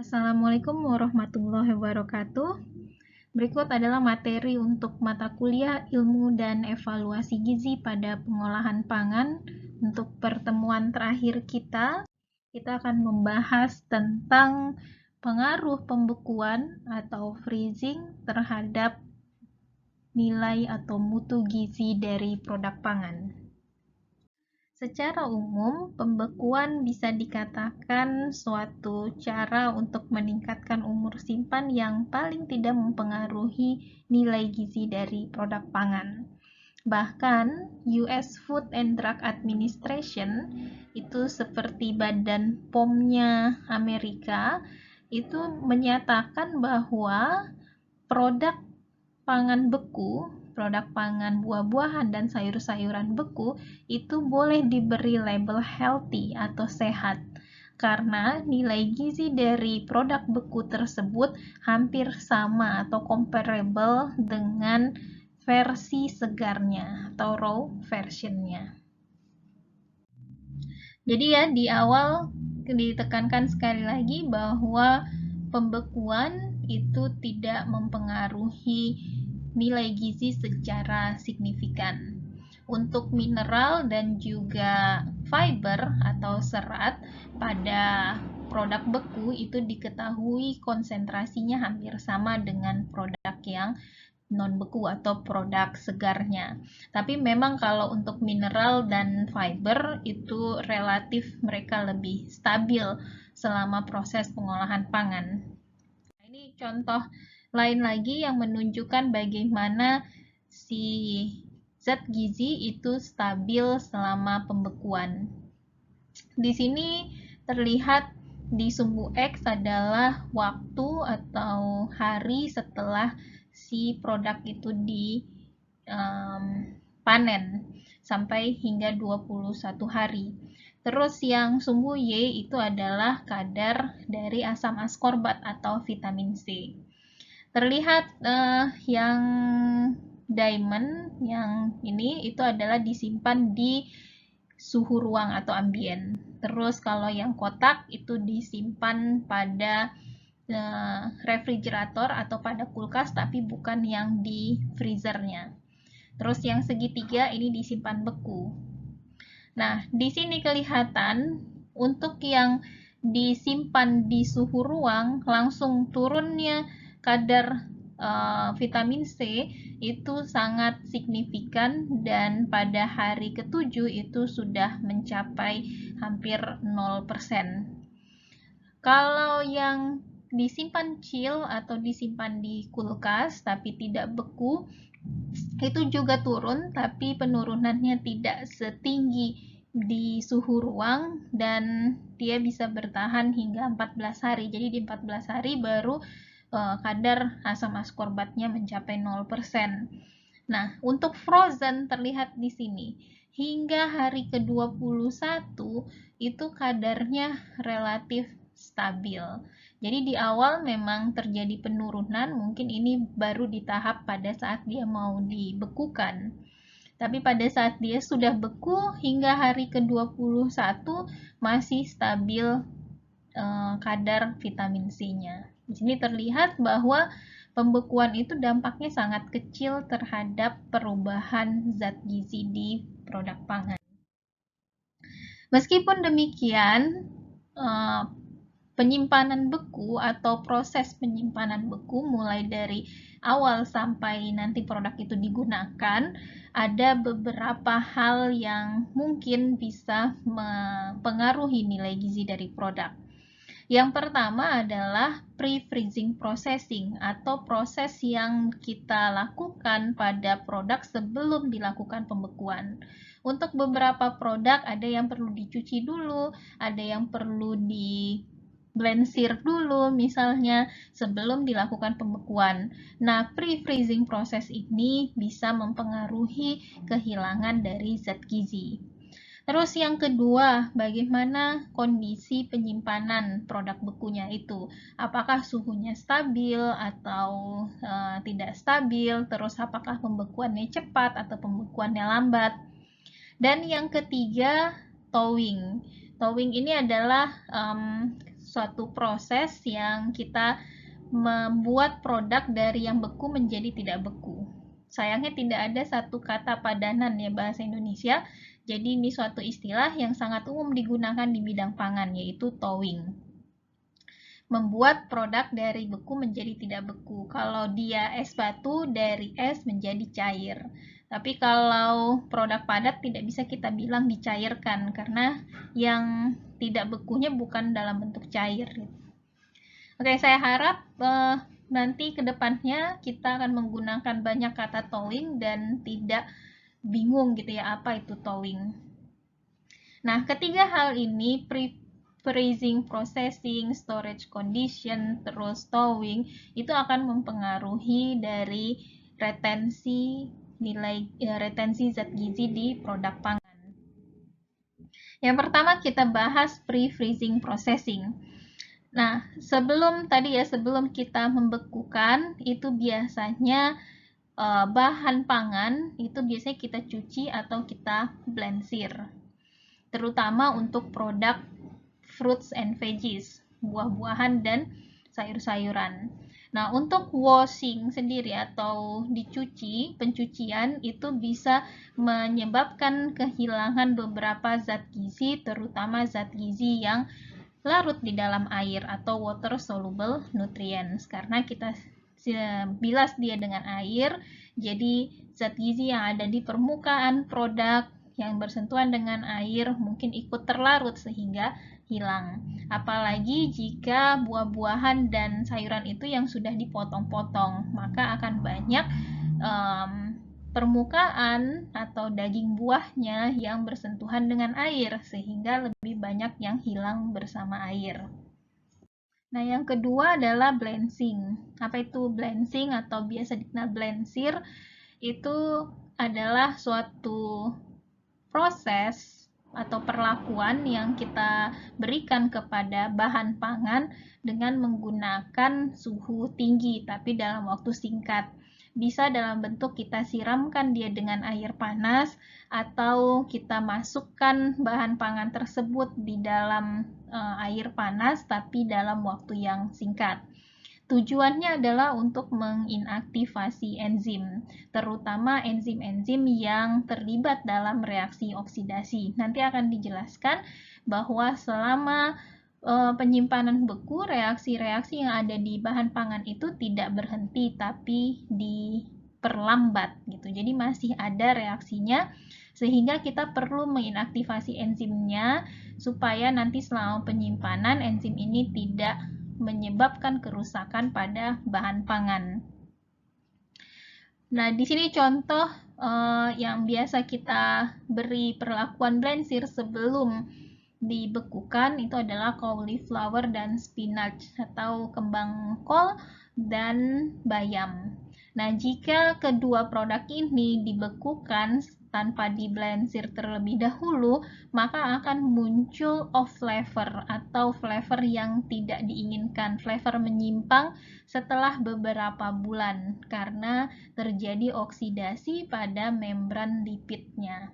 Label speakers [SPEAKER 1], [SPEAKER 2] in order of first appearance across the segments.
[SPEAKER 1] Assalamualaikum warahmatullahi wabarakatuh. Berikut adalah materi untuk mata kuliah ilmu dan evaluasi gizi pada pengolahan pangan. Untuk pertemuan terakhir kita akan membahas tentang pengaruh pembekuan atau freezing terhadap nilai atau mutu gizi dari produk pangan. Secara umum, pembekuan bisa dikatakan suatu cara untuk meningkatkan umur simpan yang paling tidak mempengaruhi nilai gizi dari produk pangan. Bahkan, US Food and Drug Administration itu seperti badan POM-nya Amerika itu menyatakan bahwa produk pangan beku, produk pangan buah-buahan dan sayur-sayuran beku itu boleh diberi label healthy atau sehat karena nilai gizi dari produk beku tersebut hampir sama atau comparable dengan versi segarnya atau raw versionnya. Jadi ya di awal ditekankan sekali lagi bahwa pembekuan itu tidak mempengaruhi nilai gizi secara signifikan. Untuk mineral dan juga fiber atau serat pada produk beku itu diketahui konsentrasinya hampir sama dengan produk yang non-beku atau produk segarnya. Tapi memang kalau untuk mineral dan fiber itu relatif mereka lebih stabil selama proses pengolahan pangan. Nah, ini contoh lain lagi yang menunjukkan bagaimana si zat gizi itu stabil selama pembekuan. Di sini terlihat di sumbu X adalah waktu atau hari setelah si produk itu dipanen sampai hingga 21 hari. Terus yang sumbu Y itu adalah kadar dari asam askorbat atau vitamin C. Terlihat yang diamond yang ini itu adalah disimpan di suhu ruang atau ambien. Terus kalau yang kotak itu disimpan pada refrigerator atau pada kulkas tapi bukan yang di freezernya. Terus yang segitiga ini disimpan beku. Nah, di sini kelihatan untuk yang disimpan di suhu ruang langsung turunnya kadar vitamin C itu sangat signifikan dan pada hari ke-7 itu sudah mencapai hampir 0%. Kalau yang disimpan chill atau disimpan di kulkas tapi tidak beku itu juga turun tapi penurunannya tidak setinggi di suhu ruang dan dia bisa bertahan hingga 14 hari. Jadi di 14 hari baru kadar asam askorbatnya mencapai 0%. Nah, untuk frozen terlihat di sini. Hingga hari ke-21 itu kadarnya relatif stabil. Jadi di awal memang terjadi penurunan, mungkin ini baru di tahap pada saat dia mau dibekukan. Tapi pada saat dia sudah beku hingga hari ke-21 masih stabil kadar vitamin C-nya. Di sini terlihat bahwa pembekuan itu dampaknya sangat kecil terhadap perubahan zat gizi di produk pangan. Meskipun demikian, penyimpanan beku atau proses penyimpanan beku mulai dari awal sampai nanti produk itu digunakan, ada beberapa hal yang mungkin bisa mempengaruhi nilai gizi dari produk. Yang pertama adalah pre-freezing processing atau proses yang kita lakukan pada produk sebelum dilakukan pembekuan. Untuk beberapa produk ada yang perlu dicuci dulu, ada yang perlu blensir dulu misalnya sebelum dilakukan pembekuan. Nah, pre-freezing proses ini bisa mempengaruhi kehilangan dari zat gizi. Terus yang kedua, bagaimana kondisi penyimpanan produk bekunya itu? Apakah suhunya stabil atau tidak stabil? Terus apakah pembekuannya cepat atau pembekuannya lambat? Dan yang ketiga, thawing. Thawing ini adalah suatu proses yang kita membuat produk dari yang beku menjadi tidak beku. Sayangnya tidak ada satu kata padanan ya bahasa Indonesia, jadi ini suatu istilah yang sangat umum digunakan di bidang pangan, yaitu thawing. Membuat produk dari beku menjadi tidak beku. Kalau dia es batu, dari es menjadi cair. Tapi kalau produk padat tidak bisa kita bilang dicairkan, karena yang tidak bekunya bukan dalam bentuk cair. Oke, saya harap nanti ke depannya kita akan menggunakan banyak kata thawing dan tidak bingung gitu ya, apa itu thawing. Nah, ketiga hal ini, freezing, processing, storage condition, terus thawing, itu akan mempengaruhi dari retensi zat gizi di produk pangan. Yang pertama kita bahas pre-freezing processing. Nah, sebelum kita membekukan, itu biasanya bahan pangan itu biasanya kita cuci atau kita blensir. Terutama untuk produk fruits and veggies, buah-buahan dan sayur-sayuran. Nah, untuk washing sendiri atau dicuci, pencucian itu bisa menyebabkan kehilangan beberapa zat gizi, terutama zat gizi yang larut di dalam air atau water soluble nutrients, karena kita bilas dia dengan air, jadi zat gizi yang ada di permukaan produk yang bersentuhan dengan air mungkin ikut terlarut sehingga hilang. Apalagi jika buah-buahan dan sayuran itu yang sudah dipotong-potong, maka akan banyak permukaan atau daging buahnya yang bersentuhan dengan air, sehingga lebih banyak yang hilang bersama air. Nah, yang kedua adalah blensing. Apa itu blensing atau biasa dikenal blensir? Itu adalah suatu proses atau perlakuan yang kita berikan kepada bahan pangan dengan menggunakan suhu tinggi tapi dalam waktu singkat. Bisa dalam bentuk kita siramkan dia dengan air panas atau kita masukkan bahan pangan tersebut di dalam air panas tapi dalam waktu yang singkat. Tujuannya adalah untuk menginaktivasi enzim, terutama enzim-enzim yang terlibat dalam reaksi oksidasi. Nanti akan dijelaskan bahwa selama penyimpanan beku, reaksi-reaksi yang ada di bahan pangan itu tidak berhenti, tapi diperlambat gitu. Jadi masih ada reaksinya, sehingga kita perlu menginaktivasi enzimnya supaya nanti selama penyimpanan enzim ini tidak menyebabkan kerusakan pada bahan pangan. Nah, di sini contoh yang biasa kita beri perlakuan blensir sebelum dibekukan itu adalah cauliflower dan spinach atau kembang kol dan bayam. Nah, jika kedua produk ini dibekukan tanpa diblensir terlebih dahulu, maka akan muncul off flavor atau flavor yang tidak diinginkan, flavor menyimpang setelah beberapa bulan karena terjadi oksidasi pada membran lipidnya.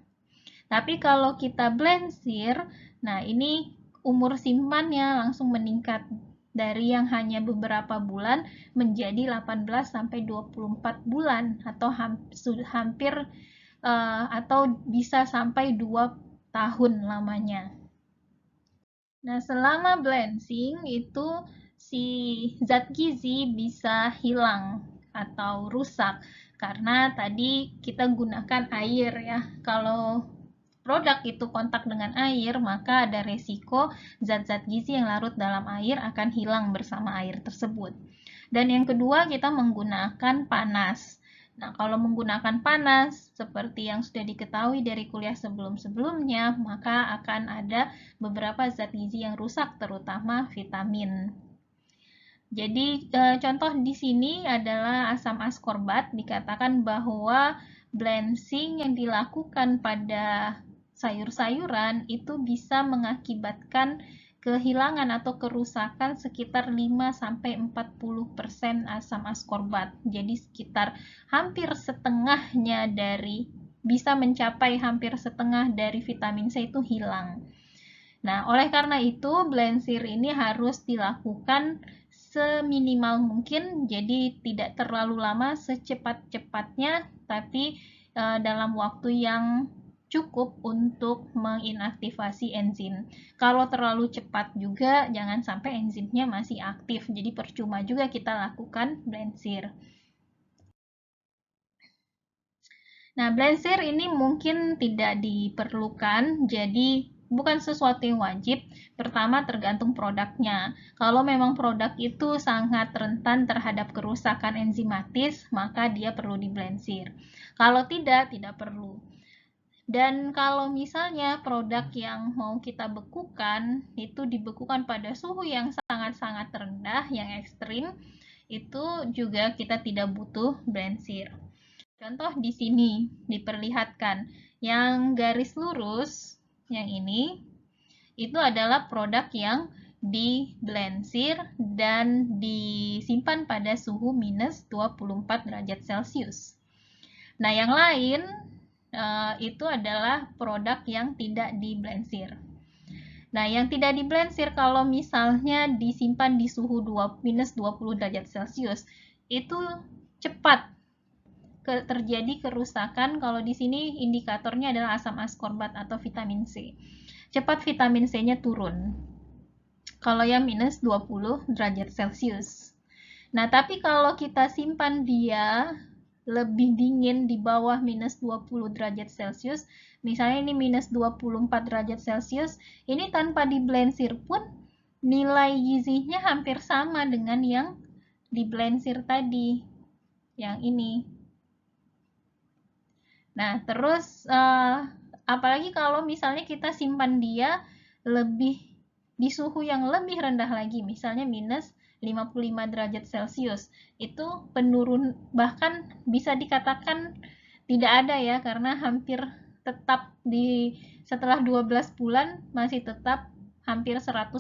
[SPEAKER 1] Tapi kalau kita blensir, nah ini umur simpannya langsung meningkat dari yang hanya beberapa bulan menjadi 18-24 bulan atau hampir atau bisa sampai 2 tahun lamanya. Nah, selama blensing itu si zat gizi bisa hilang atau rusak karena tadi kita gunakan air ya. Kalau produk itu kontak dengan air, maka ada resiko zat-zat gizi yang larut dalam air akan hilang bersama air tersebut. Dan yang kedua, kita menggunakan panas. Nah, kalau menggunakan panas, seperti yang sudah diketahui dari kuliah sebelum-sebelumnya, maka akan ada beberapa zat gizi yang rusak, terutama vitamin. Jadi, contoh di sini adalah asam askorbat. Dikatakan bahwa blensing yang dilakukan pada sayur-sayuran itu bisa mengakibatkan kehilangan atau kerusakan sekitar 5-40% asam askorbat. Jadi sekitar hampir setengahnya bisa mencapai hampir setengah dari vitamin C itu hilang. Nah, oleh karena itu blensir ini harus dilakukan seminimal mungkin, jadi tidak terlalu lama, secepat-cepatnya, tapi dalam waktu yang cukup untuk menginaktivasi enzim. Kalau terlalu cepat juga, jangan sampai enzimnya masih aktif, jadi percuma juga kita lakukan blensir. Nah, blensir ini mungkin tidak diperlukan, jadi bukan sesuatu yang wajib. Pertama, tergantung produknya. Kalau memang produk itu sangat rentan terhadap kerusakan enzimatis, maka dia perlu diblensir. Kalau tidak, tidak perlu. Dan kalau misalnya produk yang mau kita bekukan, itu dibekukan pada suhu yang sangat-sangat rendah, yang ekstrim, itu juga kita tidak butuh blensir. Contoh di sini diperlihatkan yang garis lurus, yang ini itu adalah produk yang diblensir dan disimpan pada suhu minus 24 derajat Celcius. Nah, yang lain itu adalah produk yang tidak diblensir. Nah, yang tidak diblensir kalau misalnya disimpan di suhu minus 20 derajat Celcius, itu cepat terjadi kerusakan. Kalau di sini indikatornya adalah asam askorbat atau vitamin C. Cepat vitamin C-nya turun. Kalau yang minus 20 derajat Celcius. Nah, tapi kalau kita simpan dia lebih dingin di bawah minus 20 derajat Celcius, misalnya ini minus 24 derajat Celcius, ini tanpa diblensir pun nilai gizinya hampir sama dengan yang diblensir tadi, yang ini. Nah, terus apalagi kalau misalnya kita simpan dia lebih di suhu yang lebih rendah lagi, misalnya minus 55 derajat Celcius. Itu bahkan bisa dikatakan tidak ada ya, karena hampir tetap setelah 12 bulan masih tetap hampir 100%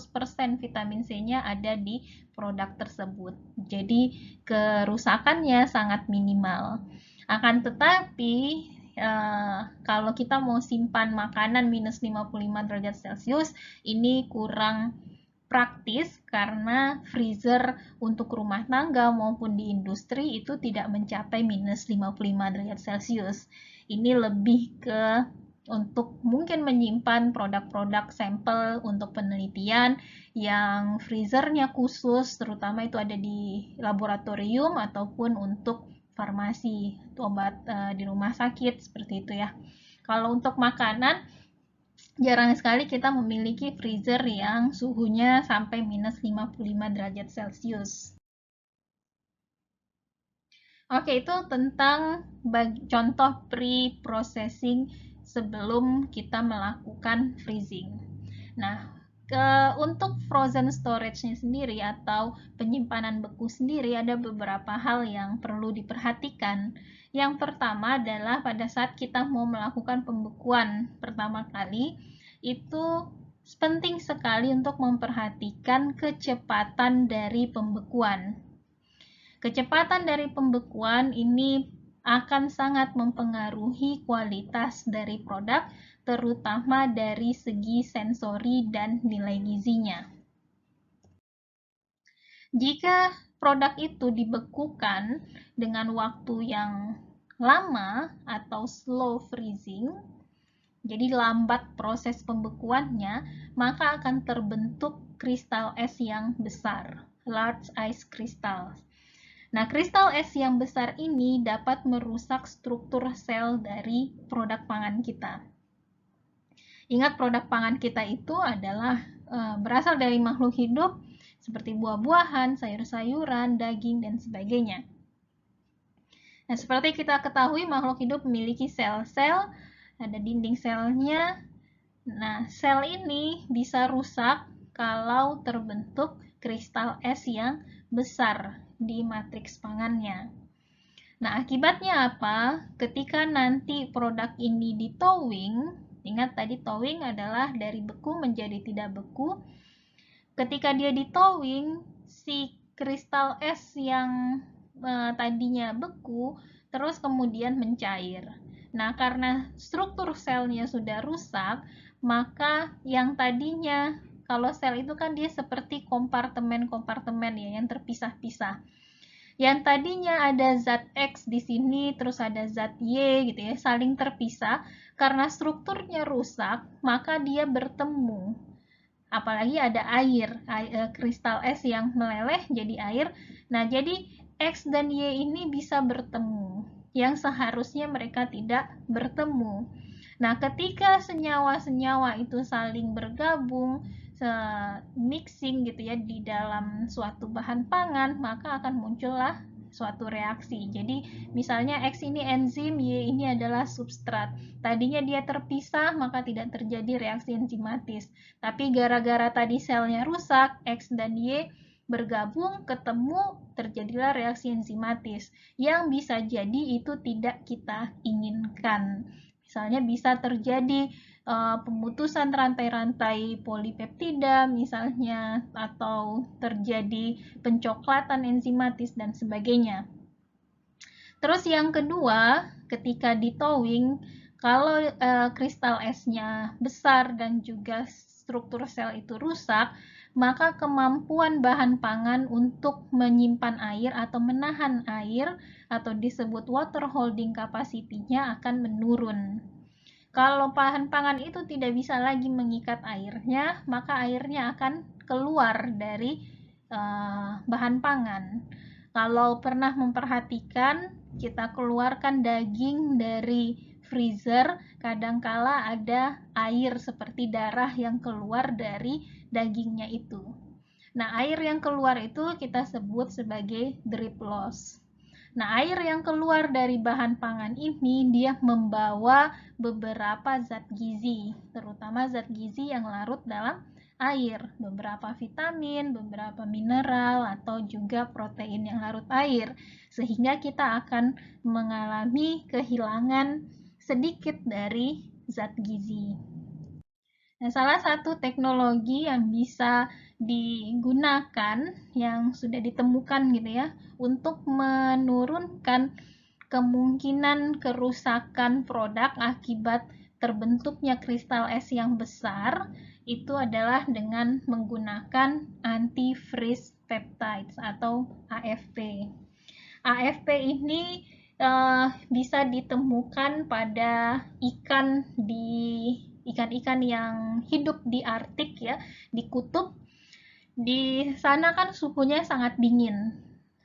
[SPEAKER 1] vitamin C-nya ada di produk tersebut. Jadi kerusakannya sangat minimal. Akan tetapi kalau kita mau simpan makanan minus 55 derajat Celcius, ini kurang praktis karena freezer untuk rumah tangga maupun di industri itu tidak mencapai minus 55 derajat Celcius. Ini lebih ke untuk mungkin menyimpan produk-produk sampel untuk penelitian yang freezernya khusus, terutama itu ada di laboratorium ataupun untuk farmasi, obat di rumah sakit, seperti itu ya. Kalau untuk makanan, jarang sekali kita memiliki freezer yang suhunya sampai minus 55 derajat Celcius. Oke, itu tentang contoh pre-processing sebelum kita melakukan freezing. Nah, untuk frozen storage-nya sendiri atau penyimpanan beku sendiri ada beberapa hal yang perlu diperhatikan. Yang pertama adalah pada saat kita mau melakukan pembekuan pertama kali, itu penting sekali untuk memperhatikan kecepatan dari pembekuan. Kecepatan dari pembekuan ini akan sangat mempengaruhi kualitas dari produk, terutama dari segi sensori dan nilai gizinya. Jika produk itu dibekukan dengan waktu yang lama atau slow freezing, jadi lambat proses pembekuannya, maka akan terbentuk kristal es yang besar, large ice crystals. Nah, kristal es yang besar ini dapat merusak struktur sel dari produk pangan kita. Ingat, produk pangan kita itu adalah berasal dari makhluk hidup seperti buah-buahan, sayur-sayuran, daging, dan sebagainya. Nah, seperti kita ketahui, makhluk hidup memiliki sel-sel, ada dinding selnya. Nah, sel ini bisa rusak kalau terbentuk kristal es yang besar di matriks pangannya. Nah, akibatnya apa? Ketika nanti produk ini ditowing, ingat tadi towing adalah dari beku menjadi tidak beku. Ketika dia ditowing, si kristal es yang tadinya beku terus kemudian mencair. Nah, karena struktur selnya sudah rusak, maka yang tadinya kalau sel itu kan dia seperti kompartemen-kompartemen ya yang terpisah-pisah. Yang tadinya ada zat X di sini, terus ada zat Y gitu ya, saling terpisah. Karena strukturnya rusak, maka dia bertemu. Apalagi ada air, kristal es yang meleleh jadi air. Nah, jadi X dan Y ini bisa bertemu, yang seharusnya mereka tidak bertemu. Nah, ketika senyawa-senyawa itu saling bergabung, mixing gitu ya di dalam suatu bahan pangan, maka akan muncullah suatu reaksi. Jadi, misalnya X ini enzim, Y ini adalah substrat. Tadinya dia terpisah, maka tidak terjadi reaksi enzimatis. Tapi gara-gara tadi selnya rusak, X dan Y bergabung, ketemu, terjadilah reaksi enzimatis. Yang bisa jadi itu tidak kita inginkan. Misalnya bisa terjadi pemutusan rantai-rantai polipeptida misalnya, atau terjadi pencoklatan enzimatis dan sebagainya. Terus yang kedua, ketika di towing, kalau kristal esnya besar dan juga struktur sel itu rusak, maka kemampuan bahan pangan untuk menyimpan air atau menahan air atau disebut water holding capacity-nya akan menurun. Kalau bahan pangan itu tidak bisa lagi mengikat airnya, maka airnya akan keluar dari bahan pangan. Kalau pernah memperhatikan, kita keluarkan daging dari freezer, kadangkala ada air seperti darah yang keluar dari dagingnya itu. Nah, air yang keluar itu kita sebut sebagai drip loss. Nah, air yang keluar dari bahan pangan ini dia membawa beberapa zat gizi, terutama zat gizi yang larut dalam air, beberapa vitamin, beberapa mineral, atau juga protein yang larut air, sehingga kita akan mengalami kehilangan sedikit dari zat gizi. Nah, salah satu teknologi yang bisa digunakan, yang sudah ditemukan gitu ya, untuk menurunkan kemungkinan kerusakan produk akibat terbentuknya kristal es yang besar, itu adalah dengan menggunakan anti-freeze peptides atau AFP. AFP ini bisa ditemukan pada ikan-ikan yang hidup di Arktik ya, di kutub. Di sana kan suhunya sangat dingin.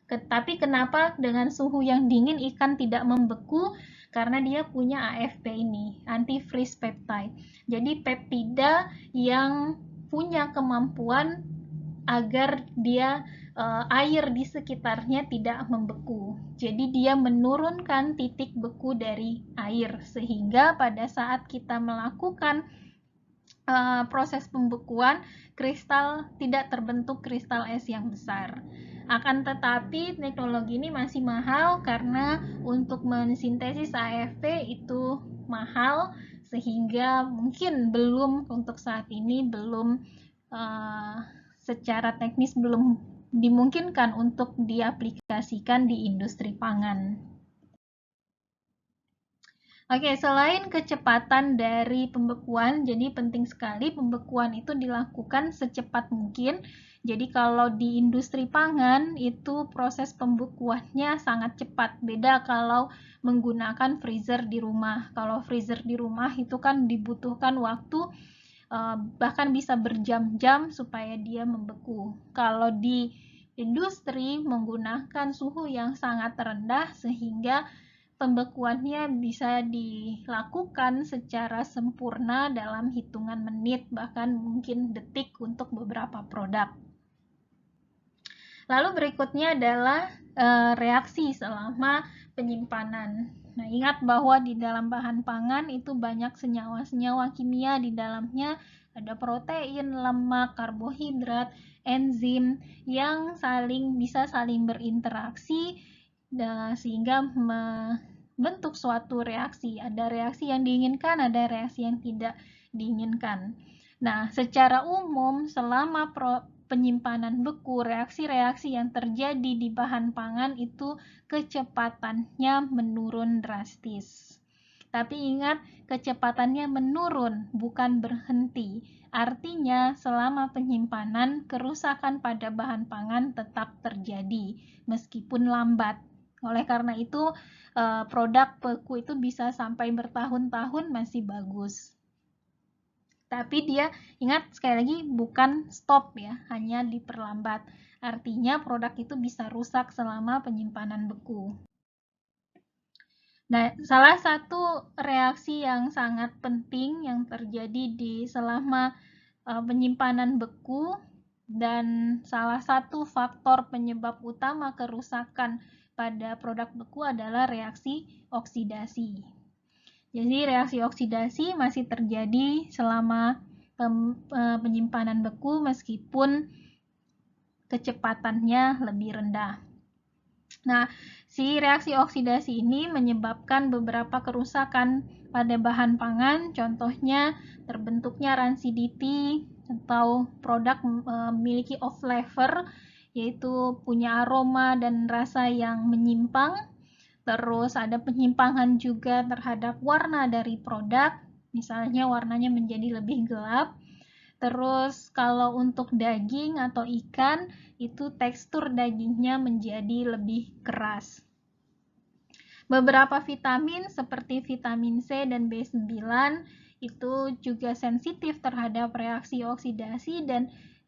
[SPEAKER 1] Tapi kenapa dengan suhu yang dingin ikan tidak membeku? Karena dia punya AFP ini, anti-freeze peptide. Jadi peptida yang punya kemampuan agar dia air di sekitarnya tidak membeku. Jadi dia menurunkan titik beku dari air sehingga pada saat kita melakukan proses pembekuan, kristal tidak terbentuk kristal es yang besar. Akan tetapi teknologi ini masih mahal karena untuk mensintesis AFP itu mahal, sehingga mungkin belum untuk saat ini belum secara teknis belum dimungkinkan untuk diaplikasikan di industri pangan. Oke, selain kecepatan dari pembekuan, jadi penting sekali pembekuan itu dilakukan secepat mungkin. Jadi kalau di industri pangan itu proses pembekuannya sangat cepat. Beda kalau menggunakan freezer di rumah. Kalau freezer di rumah itu kan dibutuhkan waktu bahkan bisa berjam-jam supaya dia membeku. Kalau di industri menggunakan suhu yang sangat rendah sehingga pembekuannya bisa dilakukan secara sempurna dalam hitungan menit, bahkan mungkin detik untuk beberapa produk. Lalu berikutnya adalah reaksi selama penyimpanan. Nah, ingat bahwa di dalam bahan pangan itu banyak senyawa-senyawa kimia di dalamnya, ada protein, lemak, karbohidrat, enzim yang bisa saling berinteraksi sehingga membentuk suatu reaksi. Ada reaksi yang diinginkan, ada reaksi yang tidak diinginkan. Nah, secara umum selama penyimpanan beku, reaksi-reaksi yang terjadi di bahan pangan itu kecepatannya menurun drastis. Tapi ingat, kecepatannya menurun, bukan berhenti. Artinya, selama penyimpanan, kerusakan pada bahan pangan tetap terjadi, meskipun lambat. Oleh karena itu, produk beku itu bisa sampai bertahun-tahun masih bagus. Tapi dia, ingat sekali lagi, bukan stop ya, hanya diperlambat. Artinya produk itu bisa rusak selama penyimpanan beku. Nah, salah satu reaksi yang sangat penting yang terjadi di selama penyimpanan beku dan salah satu faktor penyebab utama kerusakan pada produk beku adalah reaksi oksidasi. Jadi reaksi oksidasi masih terjadi selama penyimpanan beku meskipun kecepatannya lebih rendah. Nah, si reaksi oksidasi ini menyebabkan beberapa kerusakan pada bahan pangan, contohnya terbentuknya rancidity atau produk memiliki off flavor, yaitu punya aroma dan rasa yang menyimpang. Terus ada penyimpangan juga terhadap warna dari produk, misalnya warnanya menjadi lebih gelap. Terus kalau untuk daging atau ikan, itu tekstur dagingnya menjadi lebih keras. Beberapa vitamin seperti vitamin C dan B9 itu juga sensitif terhadap reaksi oksidasi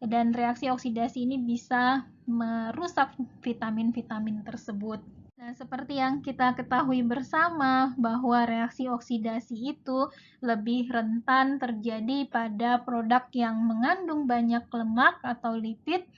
[SPEAKER 1] dan reaksi oksidasi ini bisa merusak vitamin-vitamin tersebut. Nah, seperti yang kita ketahui bersama bahwa reaksi oksidasi itu lebih rentan terjadi pada produk yang mengandung banyak lemak atau lipid,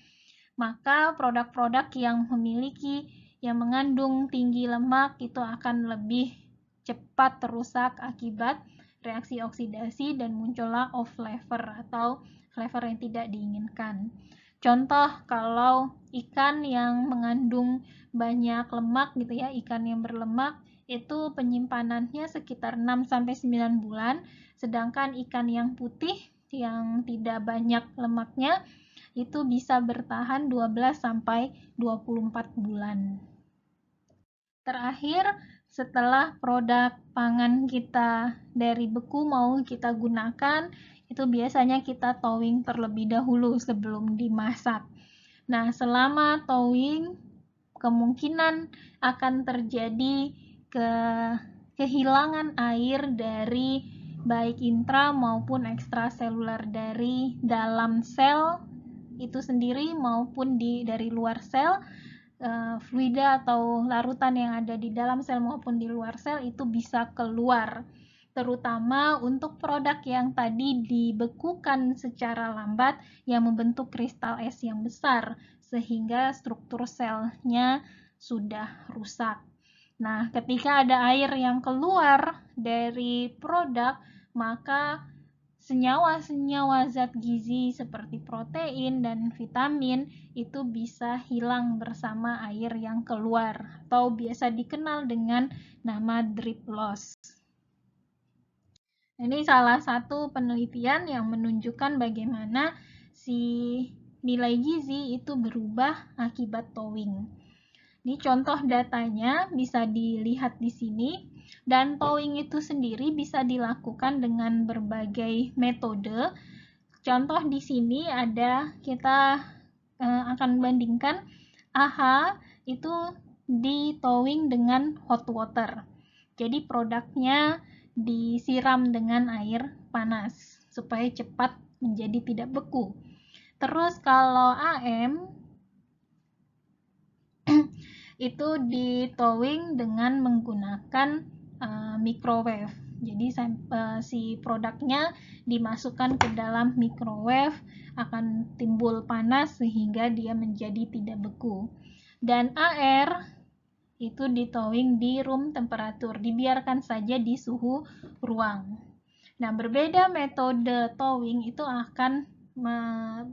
[SPEAKER 1] maka produk-produk yang mengandung tinggi lemak itu akan lebih cepat rusak akibat reaksi oksidasi dan muncullah off flavor atau flavor yang tidak diinginkan. Contoh, kalau ikan yang mengandung banyak lemak gitu ya, ikan yang berlemak itu penyimpanannya sekitar 6-9 bulan, sedangkan ikan yang putih yang tidak banyak lemaknya itu bisa bertahan 12-24 bulan. Terakhir, setelah produk pangan kita dari beku mau kita gunakan, itu biasanya kita thawing terlebih dahulu sebelum dimasak. Nah, selama thawing kemungkinan akan terjadi kehilangan air dari baik intra maupun ekstraseluler dari dalam sel itu sendiri maupun dari luar sel. Fluida atau larutan yang ada di dalam sel maupun di luar sel itu bisa keluar, terutama untuk produk yang tadi dibekukan secara lambat yang membentuk kristal es yang besar sehingga struktur selnya sudah rusak. Nah, ketika ada air yang keluar dari produk, maka senyawa-senyawa zat gizi seperti protein dan vitamin itu bisa hilang bersama air yang keluar atau biasa dikenal dengan nama drip loss. Ini salah satu penelitian yang menunjukkan bagaimana si nilai gizi itu berubah akibat thawing. Ini contoh datanya bisa dilihat di sini. Dan thawing itu sendiri bisa dilakukan dengan berbagai metode. Contoh di sini ada kita akan bandingkan AHA itu di thawing dengan hot water. Jadi produknya disiram dengan air panas supaya cepat menjadi tidak beku. Terus kalau AM itu di thawing dengan menggunakan microwave. Jadi si produknya dimasukkan ke dalam microwave akan timbul panas sehingga dia menjadi tidak beku. Dan AR itu di thawing di room temperatur, dibiarkan saja di suhu ruang. Nah, berbeda metode thawing itu akan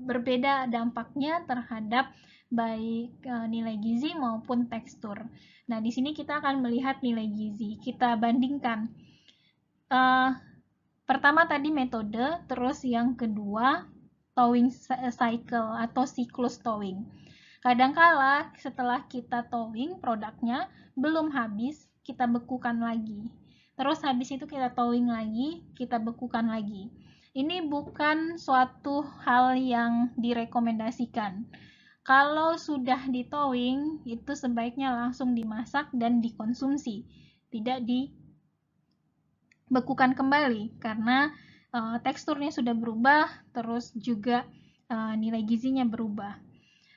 [SPEAKER 1] berbeda dampaknya terhadap baik nilai gizi maupun tekstur. Nah, di sini kita akan melihat nilai gizi. Kita bandingkan. Pertama tadi metode, terus yang kedua thawing cycle atau siklus thawing. Kadangkala setelah kita thawing produknya belum habis, kita bekukan lagi. terus habis itu kita towing lagi, kita bekukan lagi. Ini bukan suatu hal yang direkomendasikan. Kalau sudah di towing, itu sebaiknya langsung dimasak dan dikonsumsi, tidak dibekukan kembali, karena teksturnya sudah berubah, terus juga nilai gizinya berubah.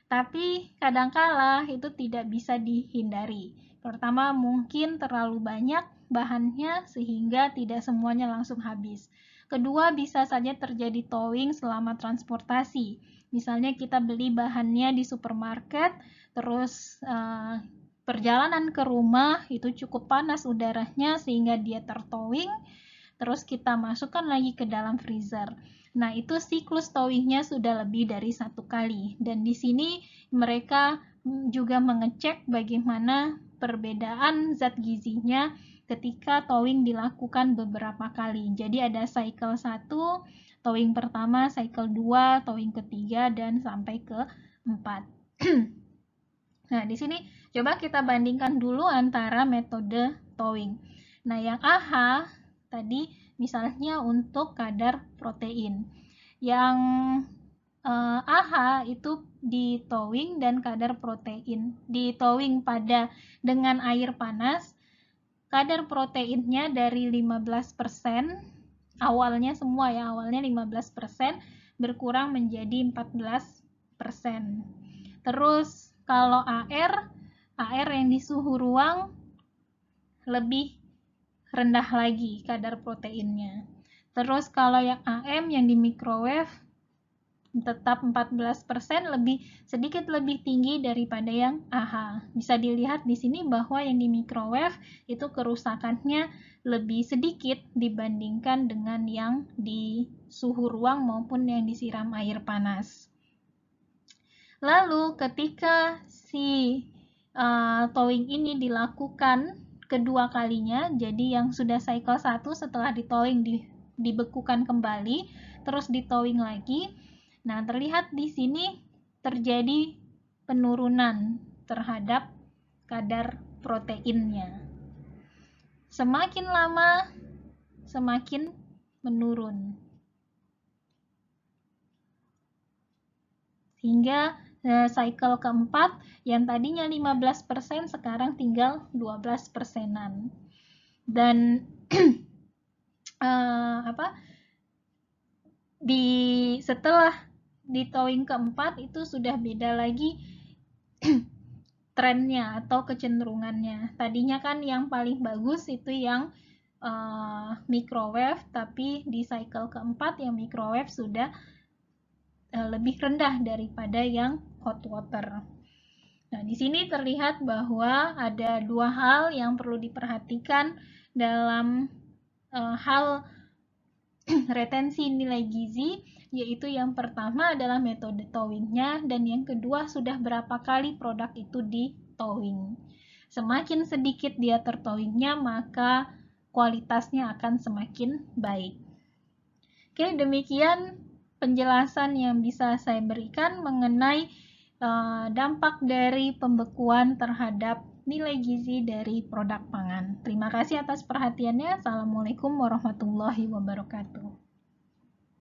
[SPEAKER 1] Tapi kadangkala itu tidak bisa dihindari. Pertama, mungkin terlalu banyak bahannya sehingga tidak semuanya langsung habis. Kedua, bisa saja terjadi towing selama transportasi. Misalnya kita beli bahannya di supermarket, terus perjalanan ke rumah itu cukup panas udaranya sehingga dia tertowing, terus kita masukkan lagi ke dalam freezer. Nah, itu siklus towingnya sudah lebih dari 1 kali. Dan di sini mereka juga mengecek bagaimana perbedaan zat gizinya ketika towing dilakukan beberapa kali. Jadi ada cycle 1, towing pertama, cycle 2, towing ketiga, dan sampai ke 4. Nah, di sini coba kita bandingkan dulu antara metode towing. Nah, yang AHA tadi misalnya untuk kadar protein. Yang AHA itu di towing dan kadar protein di towing dengan air panas. Kadar proteinnya dari 15%, awalnya 15% berkurang menjadi 14%. Terus kalau air yang di suhu ruang lebih rendah lagi kadar proteinnya. Terus kalau yang AM yang di microwave tetap 14%, sedikit lebih tinggi daripada yang AHA. Bisa dilihat di sini bahwa yang di microwave itu kerusakannya lebih sedikit dibandingkan dengan yang di suhu ruang maupun yang disiram air panas. Lalu ketika si towing ini dilakukan kedua kalinya, jadi yang sudah cycle 1 setelah ditowing dibekukan kembali, terus ditowing lagi. Nah, terlihat di sini terjadi penurunan terhadap kadar proteinnya. Semakin lama, semakin menurun. Hingga cycle keempat yang tadinya 15% sekarang tinggal 12%-an. Dan setelah di towing keempat itu sudah beda lagi trennya atau kecenderungannya. Tadinya kan yang paling bagus itu yang microwave, tapi di cycle keempat yang microwave sudah lebih rendah daripada yang hot water. Nah, di sini terlihat bahwa ada 2 hal yang perlu diperhatikan dalam hal retensi nilai gizi, yaitu yang pertama adalah metode towingnya, dan yang kedua sudah berapa kali produk itu di towing. Semakin sedikit dia tertowingnya, maka kualitasnya akan semakin baik. Oke, demikian penjelasan yang bisa saya berikan mengenai dampak dari pembekuan terhadap nilai gizi dari produk pangan. Terima kasih atas perhatiannya. Assalamualaikum warahmatullahi wabarakatuh.